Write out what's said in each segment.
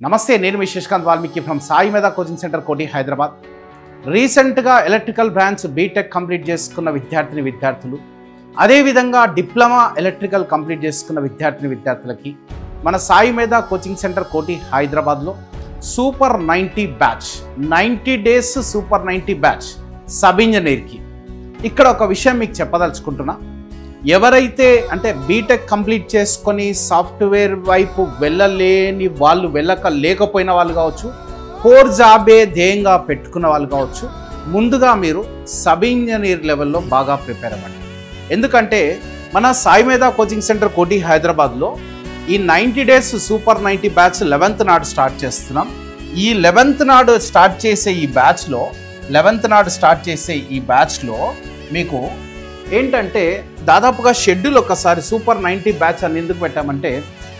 నమస్తే, నేను మీ శశికాంత్ వాల్మీకి ఫ్రమ్ సాయి మేధా కోచింగ్ సెంటర్ కోటి హైదరాబాద్. రీసెంట్గా ఎలక్ట్రికల్ బ్రాంచ్ బీటెక్ కంప్లీట్ చేసుకున్న విద్యార్థులు, అదేవిధంగా డిప్లొమా ఎలక్ట్రికల్ కంప్లీట్ చేసుకున్న విద్యార్థులకి మన సాయి మేధా కోచింగ్ సెంటర్ కోటి హైదరాబాద్లో super 90 batch 90 days super 90 batch sub ఇంజనీర్కి. ఇక్కడ ఒక విషయం మీకు చెప్పదలుచుకుంటున్నా. ఎవరైతే అంటే బీటెక్ కంప్లీట్ చేసుకొని సాఫ్ట్వేర్ వైపు వెళ్ళలేని వాళ్ళు, లేకపోయిన వాళ్ళు కావచ్చు, కోర్ జాబే ధ్యేయంగా పెట్టుకున్న వాళ్ళు కావచ్చు, ముందుగా మీరు సబ్ ఇంజనీర్ లెవెల్లో బాగా ప్రిపేర్ అవ్వండి. ఎందుకంటే మన సాయి మేధా కోచింగ్ సెంటర్ కోటి హైదరాబాద్లో ఈ 90 డేస్ సూపర్ 90 బ్యాచ్ 11th నాడు స్టార్ట్ చేస్తున్నాం. ఈ 11th నాడు స్టార్ట్ చేసే ఈ బ్యాచ్లో మీకు ఏంటంటే దాదాపుగా షెడ్యూల్ ఒకసారి సూపర్ 90 బ్యాచ్ అని ఎందుకు పెట్టామంటే,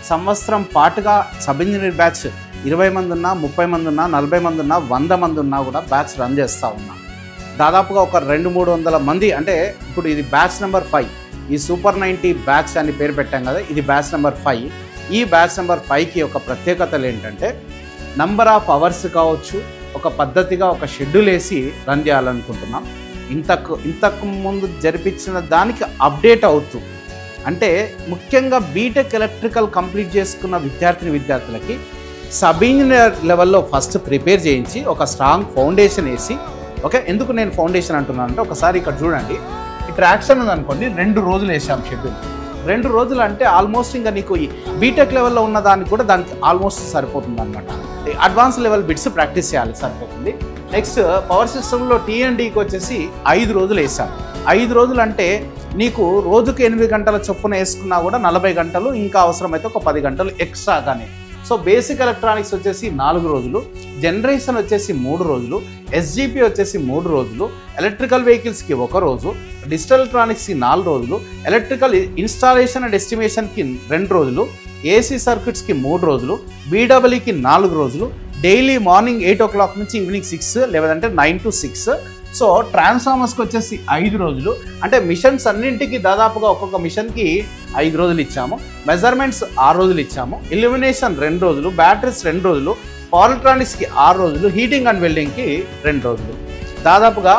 సంవత్సరం పాటుగా సబ్ ఇంజనీర్ బ్యాచ్ 20 మంది ఉన్నా, 30 మంది ఉన్నా, 40 మంది ఉన్నా, 100 మంది ఉన్నా కూడా బ్యాచ్ రన్ చేస్తూ ఉన్నా. దాదాపుగా ఒక 200-300 మంది. అంటే ఇప్పుడు ఇది బ్యాచ్ నెంబర్ 5. ఈ సూపర్ 90 బ్యాచ్ అని పేరు పెట్టాం కదా, ఇది బ్యాచ్ నెంబర్ 5. ఈ బ్యాచ్ నెంబర్ 5కి ఒక ప్రత్యేకతలు ఏంటంటే, నంబర్ ఆఫ్ అవర్స్ కావచ్చు, ఒక పద్ధతిగా ఒక షెడ్యూల్ వేసి రన్ చేయాలనుకుంటున్నాం. ఇంతకు ముందు జరిపించిన దానికి అప్డేట్ అవుతూ, అంటే ముఖ్యంగా బీటెక్ ఎలక్ట్రికల్ కంప్లీట్ చేసుకున్న విద్యార్థులకి సబ్ ఇంజనీర్ లెవెల్లో ఫస్ట్ ప్రిపేర్ చేయించి ఒక స్ట్రాంగ్ ఫౌండేషన్ వేసి, ఓకే. ఎందుకు నేను ఫౌండేషన్ అంటున్నాను అంటే, ఒకసారి ఇక్కడ చూడండి, ఈ ట్రాక్షన్ ఉందనుకోండి, 2 రోజులు వేసాం షెడ్యూల్. 2 రోజులు అంటే ఆల్మోస్ట్ ఇంకా నీకు ఈ బీటెక్ లెవెల్లో ఉన్న దానికి కూడా దానికి ఆల్మోస్ట్ సరిపోతుంది అనమాట. అడ్వాన్స్ లెవెల్ బిట్స్ ప్రాక్టీస్ చేయాలి, సరిపోతుంది. నెక్స్ట్ పవర్ సిస్టంలో T&Dకి వచ్చేసి 5 రోజులు వేసాం. 5 రోజులు అంటే నీకు రోజుకు 8 గంటల చొప్పున వేసుకున్నా కూడా 40 గంటలు, ఇంకా అవసరమైతే ఒక 10 గంటలు ఎక్స్ట్రాగానే. సో బేసిక్ ఎలక్ట్రానిక్స్ వచ్చేసి 4 రోజులు, జనరేషన్ వచ్చేసి 3 రోజులు, SGP వచ్చేసి 3 రోజులు, ఎలక్ట్రికల్ వెహికల్స్కి 1 రోజు, డిజిటల్ ఎలక్ట్రానిక్స్కి 4 రోజులు, ఎలక్ట్రికల్ ఇన్స్టాలేషన్ అండ్ ఎస్టిమేషన్కి 2 రోజులు, AC సర్క్యూట్స్కి 3 రోజులు, BEEకి 4 రోజులు, డైలీ మార్నింగ్ 8 o'clock నుంచి ఈవినింగ్ 6 లేదంటే 9 to 6. సో ట్రాన్స్ఫార్మర్స్కి వచ్చేసి 5 రోజులు. అంటే మిషన్స్ అన్నింటికి దాదాపుగా ఒక్కొక్క మిషన్కి 5 రోజులు ఇచ్చాము. మెజర్మెంట్స్ 6 రోజులు ఇచ్చాము. ఇల్యూమినేషన్ 2 రోజులు, బ్యాటరీస్ 2 రోజులు, పవర్ ఎలక్ట్రానిక్స్కి 6 రోజులు, హీటింగ్ అండ్ వెల్డింగ్కి 2 రోజులు. దాదాపుగా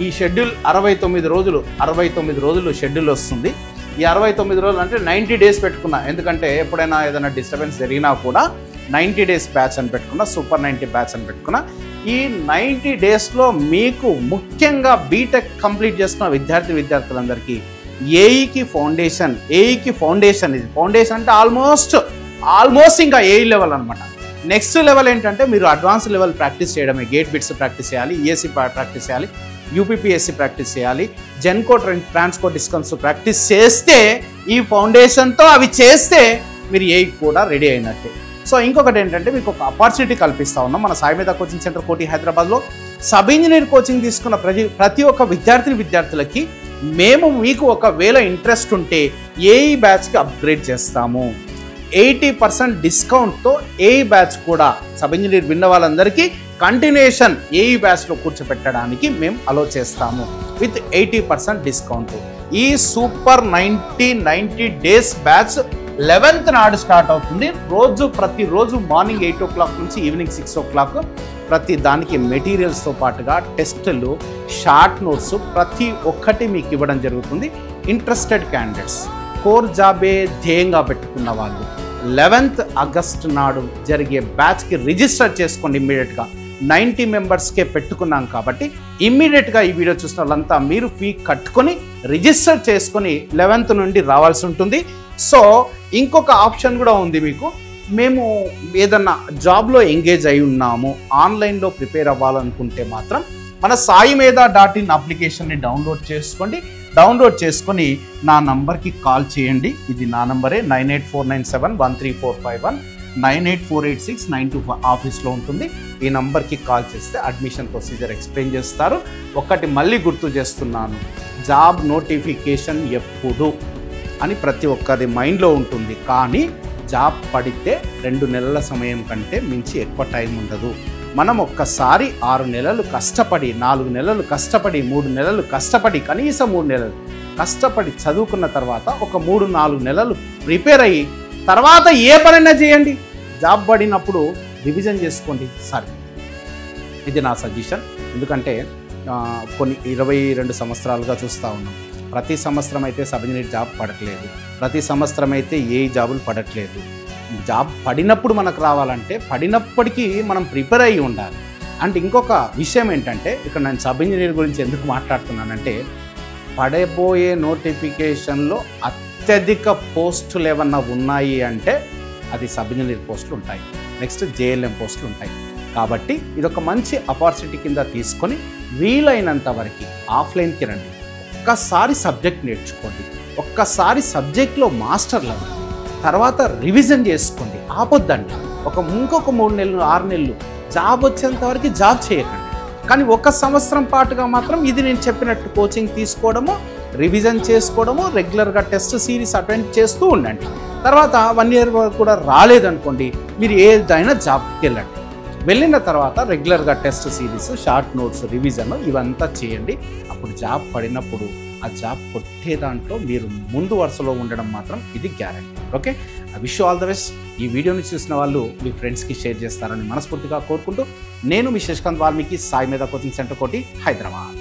ఈ షెడ్యూల్ 69 రోజులు షెడ్యూల్ వస్తుంది. ఈ 69 రోజులు అంటే 90 డేస్ పెట్టుకున్నా. ఎందుకంటే ఎప్పుడైనా ఏదైనా డిస్టర్బెన్స్ జరిగినా కూడా 90 డేస్ బ్యాచ్ అని పెట్టుకున్నా, సూపర్ 90 బ్యాచ్ అని పెట్టుకున్నా. ఈ 90 డేస్లో మీకు ముఖ్యంగా బీటెక్ కంప్లీట్ చేసుకున్న విద్యార్థులందరికీ ఏఈకి ఫౌండేషన్ ఇది. ఫౌండేషన్ అంటే ఆల్మోస్ట్ ఇంకా ఏఈ లెవెల్ అనమాట. నెక్స్ట్ లెవెల్ ఏంటంటే మీరు అడ్వాన్స్ లెవెల్ ప్రాక్టీస్ చేయడమే. గేట్ బిట్స్ ప్రాక్టీస్ చేయాలి, ఈఎస్సీ ప్రాక్టీస్ చేయాలి, యూపీపీఎస్సీ ప్రాక్టీస్ చేయాలి, జెన్కో ట్రాన్స్కోట్ డిస్కౌంట్స్ ప్రాక్టీస్ చేస్తే, ఈ ఫౌండేషన్తో అవి చేస్తే మీరు ఏఈ కూడా రెడీ అయినట్టే. సో ఇంకొకటి ఏంటంటే, మీకు ఒక ఆపర్చునిటీ కల్పిస్తూ ఉన్నాం. మన సాయి మేధా కోచింగ్ సెంటర్ కోటి హైదరాబాద్లో సబ్ ఇంజనీర్ కోచింగ్ తీసుకున్న ప్రతి ఒక్క విద్యార్థులకి మేము మీకు ఒకవేళ ఇంట్రెస్ట్ ఉంటే ఏఈ బ్యాచ్కి అప్గ్రేడ్ చేస్తాము. 80% డిస్కౌంట్తో ఏఈ బ్యాచ్ కూడా సబ్ ఇంజనీర్ విన్న వాళ్ళందరికీ కంటిన్యూషన్ ఏఈ బ్యాచ్లో కూర్చోపెట్టడానికి మేము అలో చేస్తాము విత్ 80% డిస్కౌంట్. ఈ సూపర్ 90 డేస్ బ్యాచ్ 11th నాడు స్టార్ట్ అవుతుంది. ప్రతిరోజు మార్నింగ్ 8 o'clock నుంచి ఈవినింగ్ 6 o'clock. ప్రతి దానికి మెటీరియల్స్తో పాటుగా టెస్టులు, షార్ట్ నోట్స్ ప్రతి ఒక్కటి మీకు ఇవ్వడం జరుగుతుంది. ఇంట్రెస్టెడ్ క్యాండిడేట్స్, కోర్ జాబే ధ్యేయంగా పెట్టుకున్న వాళ్ళు 11th ఆగస్టు నాడు జరిగే బ్యాచ్కి రిజిస్టర్ చేసుకోండి ఇమ్మీడియట్గా. 90 మెంబర్స్కే పెట్టుకున్నాం కాబట్టి ఇమ్మీడియట్గా ఈ వీడియో చూసిన వాళ్ళంతా మీరు ఫీ కట్టుకొని రిజిస్టర్ చేసుకొని 11th నుండి రావాల్సి ఉంటుంది. సో ఇంకొక ఆప్షన్ కూడా ఉంది మీకు. మేము ఏదన్నా జాబ్లో ఎంగేజ్ అయి ఉన్నాము, ఆన్లైన్లో ప్రిపేర్ అవ్వాలనుకుంటే మాత్రం మన సాయి మేధా .in అప్లికేషన్ని డౌన్లోడ్ చేసుకొని నా నంబర్కి కాల్ చేయండి. ఇది నా నంబరే, 9849713451, 9848692 ఆఫీస్లో ఉంటుంది. ఈ నంబర్కి కాల్ చేస్తే అడ్మిషన్ ప్రొసీజర్ ఎక్స్ప్లెయిన్ చేస్తారు. ఒకటి మళ్ళీ గుర్తు చేస్తున్నాను, జాబ్ నోటిఫికేషన్ ఎప్పుడు అని ప్రతి ఒక్కరి మైండ్లో ఉంటుంది. కానీ జాబ్ పడితే 2 నెలల సమయం కంటే మించి ఎక్కువ టైం ఉండదు. మనం ఒక్కసారి 6 నెలలు కష్టపడి, 4 నెలలు కష్టపడి, 3 నెలలు కష్టపడి, కనీసం 3 నెలలు కష్టపడి చదువుకున్న తర్వాత ఒక 3-4 నెలలు ప్రిపేర్ అయ్యి తర్వాత ఏ పనైనా చేయండి. జాబ్ పడినప్పుడు రివిజన్ చేసుకోండి సార్. ఇది నా సజెషన్. ఎందుకంటే కొన్ని 22 సంవత్సరాలుగా చూస్తూ ఉన్నాం. ప్రతి సంవత్సరం అయితే సబ్ ఇంజనీర్ జాబ్ పడట్లేదు, ప్రతి సంవత్సరం అయితే ఏ జాబులు పడట్లేదు. జాబ్ పడినప్పుడు మనకు రావాలంటే పడినప్పటికీ మనం ప్రిపేర్ అయ్యి ఉండాలి. అండ్ ఇంకొక విషయం ఏంటంటే, ఇక్కడ నేను సబ్ ఇంజనీర్ గురించి ఎందుకు మాట్లాడుతున్నానంటే, పడబోయే నోటిఫికేషన్లో అత్యధిక పోస్టులు ఏమన్నా ఉన్నాయి అంటే అది సబ్ ఇంజనీర్ పోస్టులు ఉంటాయి, నెక్స్ట్ జేఎల్ఎం పోస్టులు ఉంటాయి. కాబట్టి ఇదొక మంచి ఆపర్చునిటీ కింద తీసుకొని వీలైనంత వరకు ఆఫ్లైన్కి రండి. ఒక్కసారి సబ్జెక్ట్ నేర్చుకోండి, ఒక్కసారి సబ్జెక్ట్లో మాస్టర్లు అవ్వండి, తర్వాత రివిజన్ చేసుకోండి. ఆపొద్దండి. ఇంకొక 3 నెలలు 6 నెలలు జాబ్ వచ్చేంత వరకు జాబ్ చేయకండి. కానీ 1 సంవత్సరం పాటుగా మాత్రం ఇది నేను చెప్పినట్టు కోచింగ్ తీసుకోవడము, రివిజన్ చేసుకోవడము, రెగ్యులర్గా టెస్ట్ సిరీస్ అటెండ్ చేస్తూ ఉండండి. తర్వాత 1 ఇయర్ వరకు కూడా రాలేదనుకోండి, మీరు ఏదైనా జాబ్కి వెళ్ళండి. వెళ్ళిన తర్వాత రెగ్యులర్గా test series, short notes, revision ఇవంతా చేయండి. అప్పుడు జాబ్ పడినప్పుడు ఆ జాబ్ కొట్టే దాంట్లో మీరు ముందు వరుసలో ఉండడం మాత్రం ఇది guarantee. Okay, I wish you all the best. ఈ వీడియోని చూసిన వాళ్ళు మీ ఫ్రెండ్స్కి షేర్ చేస్తారని మనస్ఫూర్తిగా కోరుకుంటూ, నేను మీ శశికాంత్ వాల్మీకి, సాయి మీద కోచింగ్ సెంటర్ కోటి, హైదరాబాద్.